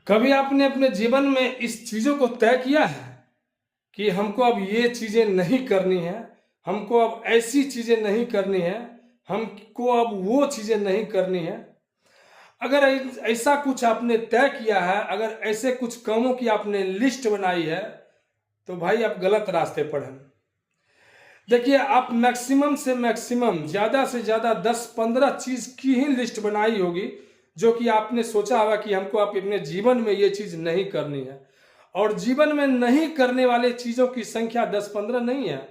कभी आपने अपने जीवन में इस चीज़ों को तय किया है कि हमको अब ये चीज़ें नहीं करनी है, हमको अब ऐसी चीज़ें नहीं करनी है, हमको अब वो चीज़ें नहीं करनी है? अगर ऐसा कुछ आपने तय किया है, अगर ऐसे कुछ कामों की आपने लिस्ट बनाई है, तो भाई आप गलत रास्ते पर हैं। देखिए, आप मैक्सिमम से मैक्सिमम, ज़्यादा से ज़्यादा 10-15 चीज़ की ही लिस्ट बनाई होगी, जो कि आपने सोचा होगा कि हमको आप अपने जीवन में ये चीज़ नहीं करनी है। और जीवन में नहीं करने वाले चीज़ों की संख्या 10-15 नहीं है,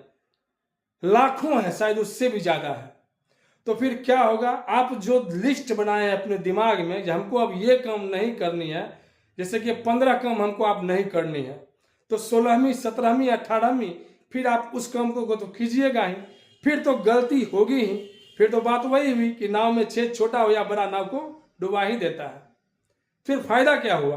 लाखों है, शायद उससे भी ज़्यादा है। तो फिर क्या होगा, आप जो लिस्ट बनाए हैं अपने दिमाग में कि हमको अब ये काम नहीं करनी है, जैसे कि 15 काम हमको आप नहीं करनी है, तो 16वीं 17वीं 18वीं फिर आप उस काम को तो कीजिएगा ही, फिर तो गलती होगी ही, फिर तो बात वही हुई कि नाव में छेद छोटा हो या बड़ा, नाव को डुबा ही देता है। फिर फायदा क्या हुआ?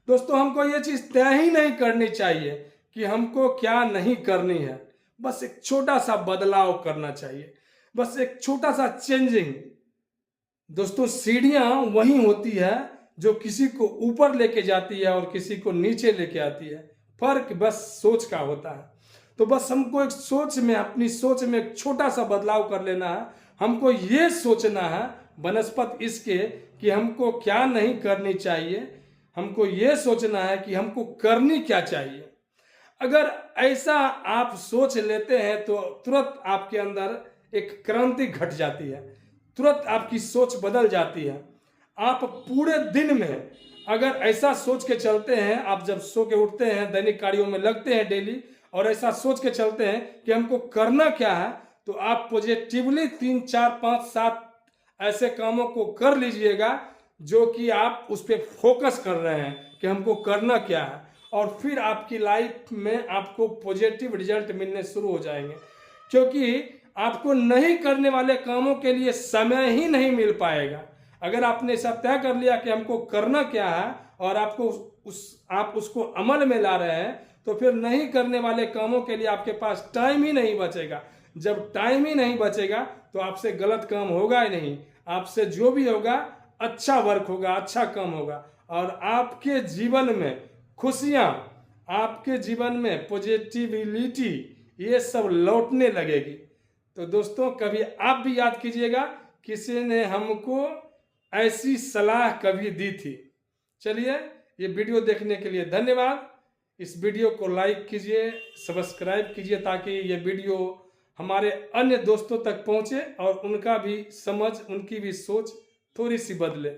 दोस्तों, हमको ये चीज़ तय ही नहीं करनी चाहिए कि हमको क्या नहीं करनी है, बस एक छोटा सा बदलाव करना चाहिए, बस एक छोटा सा चेंजिंग। दोस्तों, सीढ़ियां वही होती है जो किसी को ऊपर लेके जाती है और किसी को नीचे लेके आती है, फर्क बस सोच का होता है। तो बस हमको एक सोच में, अपनी सोच में एक छोटा सा बदलाव कर लेना है। हमको ये सोचना है बनस्पत इसके कि हमको क्या नहीं करनी चाहिए, हमको ये सोचना है कि हमको करनी क्या चाहिए। अगर ऐसा आप सोच लेते हैं तो तुरंत आपके अंदर एक क्रांति घट जाती है, तुरंत आपकी सोच बदल जाती है। आप पूरे दिन में अगर ऐसा सोच के चलते हैं, आप जब सो के उठते हैं, दैनिक कार्यों में लगते हैं डेली, और ऐसा सोच के चलते हैं कि हमको करना क्या है, तो आप पॉजिटिवली 3 4 5 7 ऐसे कामों को कर लीजिएगा जो कि आप उस पर फोकस कर रहे हैं कि हमको करना क्या है, और फिर आपकी लाइफ में आपको पॉजिटिव रिजल्ट मिलने शुरू हो जाएंगे। क्योंकि आपको नहीं करने वाले कामों के लिए समय ही नहीं मिल पाएगा। अगर आपने ऐसा तय कर लिया कि हमको करना क्या है और आप उसको अमल में ला रहे हैं, तो फिर नहीं करने वाले कामों के लिए आपके पास टाइम ही नहीं बचेगा। जब टाइम ही नहीं बचेगा तो आपसे गलत काम होगा ही नहीं, आपसे जो भी होगा अच्छा वर्क होगा, अच्छा काम होगा, और आपके जीवन में खुशियां, आपके जीवन में पॉजिटिविटी, ये सब लौटने लगेगी। तो दोस्तों, कभी आप भी याद कीजिएगा, किसी ने हमको ऐसी सलाह कभी दी थी। चलिए, ये वीडियो देखने के लिए धन्यवाद। इस वीडियो को लाइक कीजिए, सब्सक्राइब कीजिए, ताकि ये वीडियो हमारे अन्य दोस्तों तक पहुंचे और उनका भी समझ, उनकी भी सोच थोड़ी सी बदले।